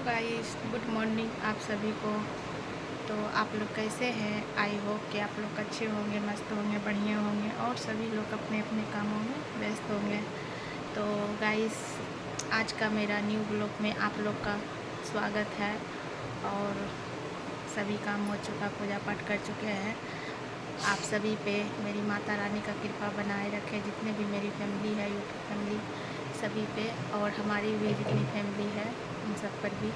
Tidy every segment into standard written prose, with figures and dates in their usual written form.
Guys, good morning आप सभी को। तो आप लोग कैसे हैं? आई होप कि आप लोग अच्छे होंगे, मस्त होंगे, बढ़िया होंगे और सभी लोग अपने अपने कामों में व्यस्त होंगे। तो गाइस, आज का मेरा न्यू ब्लॉग में आप लोग का स्वागत है। और सभी काम हो चुका, पूजा पाठ कर चुके हैं। आप सभी पे मेरी माता रानी का कृपा बनाए रखे, जितने भी मेरी फैमिली है, यूट्यूब फैमिली सभी पे, और हमारी भी जितनी फैमिली है उन सब पर भी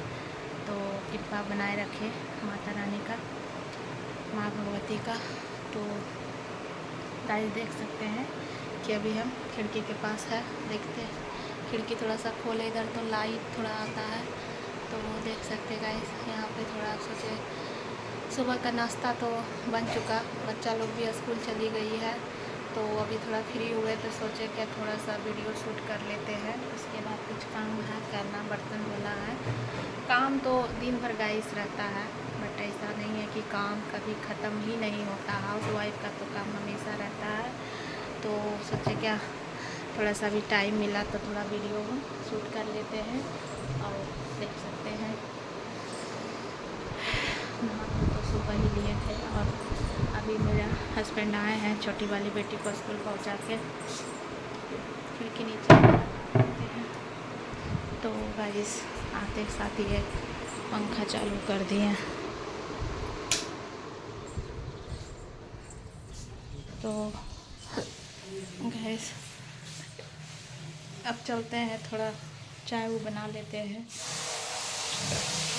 तो कृपा बनाए रखे माता रानी का, माँ भगवती का। तो गाइस देख सकते हैं कि अभी हम खिड़की के पास है। देखते हैं, खिड़की थोड़ा सा खोले इधर तो लाइट थोड़ा आता है, तो देख सकते हैं गाइस। यहाँ पे थोड़ा सोचे सुबह का नाश्ता तो बन चुका, बच्चा लोग भी स्कूल चली गई है, तो अभी थोड़ा फ्री हुए तो सोचे कि थोड़ा सा वीडियो शूट कर लेते हैं। उसके बाद कुछ काम है करना, बर्तन धोना है। काम तो दिन भर गाइस रहता है, बट ऐसा नहीं है कि काम कभी ख़त्म ही नहीं होता। हाउस वाइफ का तो काम हमेशा रहता है। तो सोचे क्या थोड़ा सा भी टाइम मिला तो थोड़ा वीडियो हम शूट कर लेते हैं। और देख सकते हैं तो सुबह ही लिए थे, और अभी मेरा हस्बैंड आए हैं छोटी वाली बेटी को स्कूल पहुंचा के, खिड़की नीचे आते हैं। तो गाइस आते साथ ही ये पंखा चालू कर दिए। तो गैस अब चलते हैं, थोड़ा चाय वो बना लेते हैं।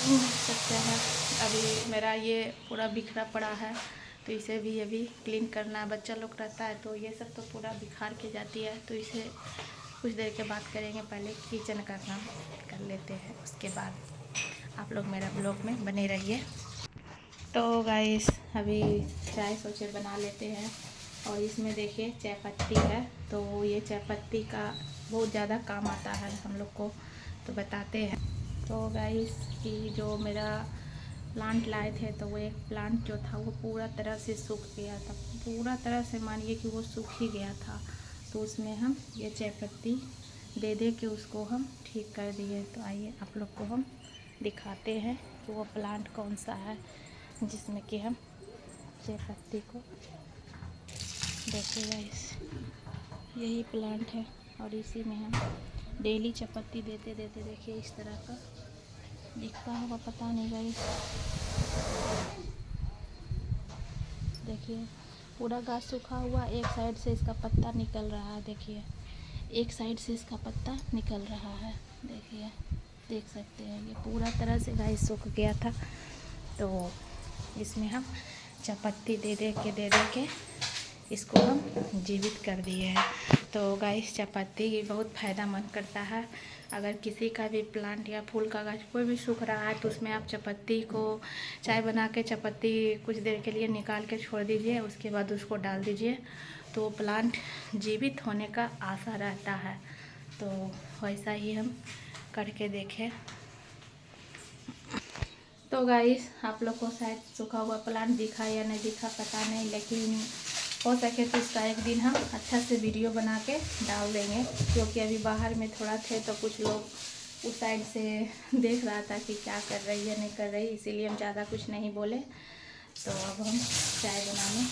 सकते हैं अभी मेरा ये पूरा बिखरा पड़ा है, तो इसे भी अभी क्लीन करना है। बच्चा लोग रहता है तो ये सब तो पूरा बिखार के जाती है, तो इसे कुछ देर के बाद करेंगे। पहले किचन का काम कर लेते हैं, उसके बाद आप लोग मेरा ब्लॉग में बने रहिए। तो गाइस अभी चाय सोचे बना लेते हैं, और इसमें देखिए चाय पत्ती है, तो ये चाय पत्ती का बहुत ज़्यादा काम आता है हम लोग को, तो बताते हैं। तो गाइस कि जो मेरा प्लांट लाए थे, तो वो एक प्लांट जो था वो पूरा तरह से सूख गया था, पूरा तरह से मानिए कि वो सूख ही गया था। तो उसमें हम ये चाय पत्ती दे दे के उसको हम ठीक कर दिए। तो आइए आप लोग को हम दिखाते हैं कि वो प्लांट कौन सा है जिसमें कि हम चाय पत्ती को देखिए गाइस, यही प्लांट है, और इसी में हम डेली चाय पत्ती देते देते देखिए इस तरह का दिखता होगा, पता नहीं गाइस। देखिए पूरा गाछ सूखा हुआ, एक साइड से इसका पत्ता निकल रहा है। देखिए एक साइड से इसका पत्ता निकल रहा है, देखिए देख सकते हैं। ये पूरा तरह से गाइस सूख गया था, तो इसमें हम चाय पत्ती दे दे के इसको हम जीवित कर दिए हैं। तो गाइस चाय पत्ती बहुत फ़ायदेमंद करता है। अगर किसी का भी प्लांट या फूल का गाछ कोई भी सूख रहा है, तो उसमें आप चाय पत्ती को चाय बना के चाय पत्ती कुछ देर के लिए निकाल के छोड़ दीजिए, उसके बाद उसको डाल दीजिए, तो प्लांट जीवित होने का आशा रहता है। तो वैसा ही हम करके देखें। तो गाइस आप लोग को शायद सूखा हुआ प्लांट दिखा या नहीं दिखा पता नहीं, लेकिन हो सके तो इसका एक दिन हम अच्छा से वीडियो बना के डाल देंगे, क्योंकि अभी बाहर में थोड़ा थे तो कुछ लोग उस साइड से देख रहा था कि क्या कर रही है नहीं कर रही, इसीलिए हम ज़्यादा कुछ नहीं बोले। तो अब हम चाय बनाने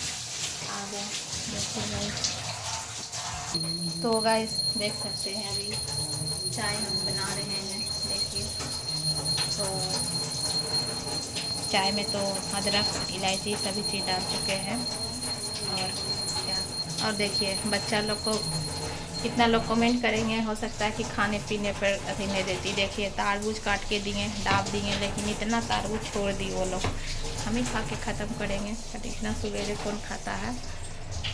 आ गए। देखिए गाइस, तो गाइस देख सकते हैं अभी चाय हम बना रहे हैं। देखिए तो चाय में तो अदरक इलायची सभी चीज़ डाल चुके हैं, और क्या, और देखिए बच्चा लोग को कितना लोग कमेंट करेंगे, हो सकता है कि खाने पीने पर अभी नहीं देती। देखिए तरबूज काट के दिए, डाब दिए, लेकिन इतना तरबूज छोड़ दी वो लोग, हम ही खा के ख़त्म करेंगे, बट इतना सवेरे कौन खाता है।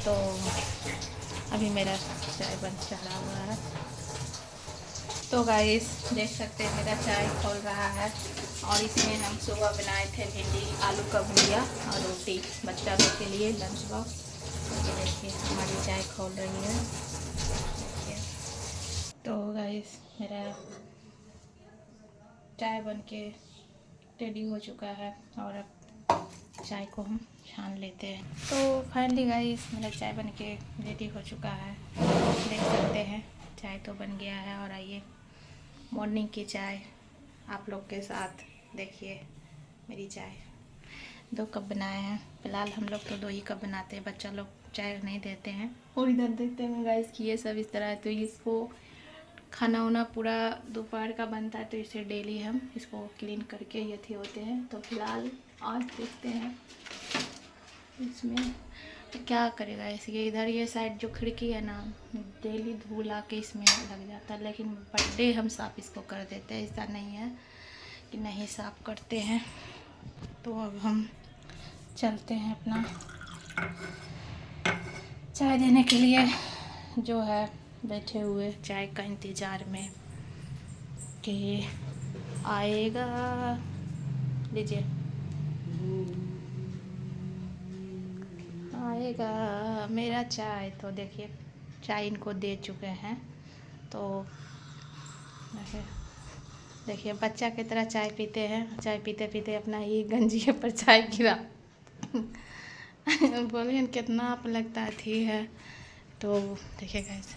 तो अभी मेरा चाय बन चढ़ा हुआ है। तो गाइस देख सकते हैं मेरा चाय खोल रहा है, और इसमें हम सुबह बनाए थे भिंडी आलू का भुजिया और रोटी बच्चा लोग के लिए लंच बॉक्स। ये देखिए हमारी चाय खोल रही है, देखिए। तो गाइस मेरा चाय बन के रेडी हो चुका है, और अब चाय को हम छान लेते हैं। तो फाइनली गाइस मेरा चाय बन के रेडी हो चुका है, देख सकते हैं चाय तो बन गया है। और आइए मॉर्निंग की चाय आप लोग के साथ। देखिए मेरी चाय 2 कप बनाए हैं। फ़िलहाल हम लोग तो 2 ही कप बनाते हैं, बच्चा लोग चाय नहीं देते हैं। और इधर देखते हैं गाइस कि ये सब इस तरह है। तो इसको खाना वाना पूरा दोपहर का बनता है, तो इसे डेली हम इसको क्लीन करके ये थी होते हैं। तो फिलहाल आज देखते हैं इसमें क्या करेगा। इसके इधर ये साइड जो खिड़की है ना, डेली धूल आके इसमें लग जाता है, लेकिन पर डे हम साफ़ इसको कर देते हैं। ऐसा नहीं है कि नहीं साफ़ करते हैं। तो अब हम चलते हैं अपना चाय देने के लिए, जो है बैठे हुए चाय का इंतज़ार में कि आएगा। लीजिए, आएगा मेरा चाय। तो देखिए चाय इनको दे चुके हैं। तो देखिए बच्चा की तरह चाय पीते हैं। चाय पीते पीते अपना ही गंजिए पर चाय गिरा। बोले कितना आप लगता थी है। तो देखिए गाइस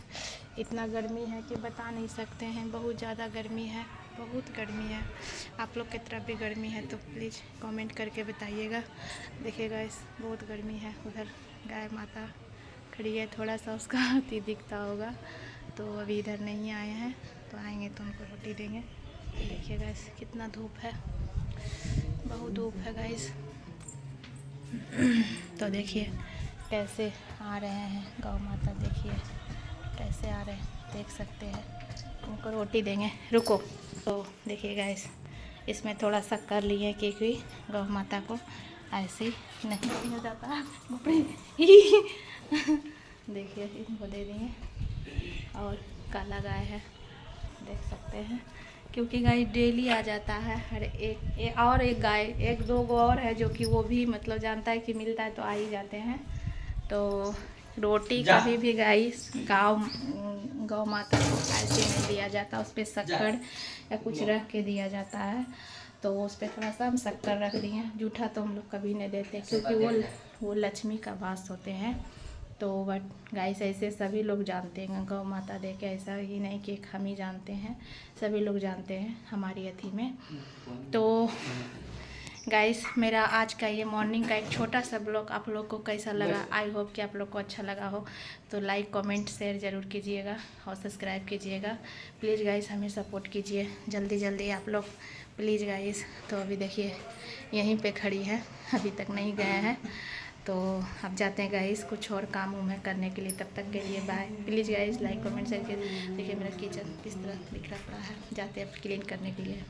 इतना गर्मी है कि बता नहीं सकते हैं। बहुत ज़्यादा गर्मी है, बहुत गर्मी है। आप लोग की तरफ भी गर्मी है तो प्लीज़ कमेंट करके बताइएगा। देखिए गाइस बहुत गर्मी है। उधर गाय माता खड़ी है, थोड़ा सा उसका हाथी दिखता होगा। तो अभी इधर नहीं आए हैं, तो आएंगे तो उनको रोटी देंगे। देखिए गाइस कितना धूप है, बहुत धूप है गाइस। तो देखिए कैसे आ रहे हैं गौ माता, देखिए कैसे आ रहे हैं, देख सकते हैं। उनको रोटी देंगे, रुको। तो देखिए गाइस इसमें थोड़ा सा कर लिए क्योंकि गौ माता को ऐसे ही नहीं दिया जाता है। देखिए इनको दे देंगे। और काला गाय है, देख सकते हैं, क्योंकि गाय डेली आ जाता है। हर और एक गाय, 1-2 गो और है जो कि वो भी मतलब जानता है कि मिलता है तो आ ही जाते हैं। तो रोटी कभी भी गाय गौ माता को ऐसे नहीं दिया जाता, उस पर शक्कर या कुछ रख के दिया जाता है। तो उस पर थोड़ा सा हम शक्कर रख दिए। जूठा तो हम लोग कभी नहीं देते, क्योंकि वो लक्ष्मी का वास होते हैं। तो बट गाय से ऐसे सभी लोग जानते हैं गौ माता दे के, ऐसा ही नहीं कि हम ही जानते हैं, सभी लोग जानते हैं हमारी अथी में। तो गाइस मेरा आज का ये मॉर्निंग का एक छोटा सा ब्लॉग आप लोग को कैसा लगा। आई होप कि आप लोग को अच्छा लगा हो। तो लाइक कमेंट शेयर ज़रूर कीजिएगा और सब्सक्राइब कीजिएगा प्लीज़ गाइस, हमें सपोर्ट कीजिए जल्दी जल्दी आप लोग प्लीज़ गाइस। तो अभी देखिए यहीं पे खड़ी है, अभी तक नहीं गए हैं। तो अब जाते हैं गाइस कुछ और काम उम करने के लिए। तब तक के लिए bye. Please guys like comment share कीजिए। देखिए मेरा किचन किस तरह बिखरा पड़ा है, जाते हैं अब क्लीन करने के लिए।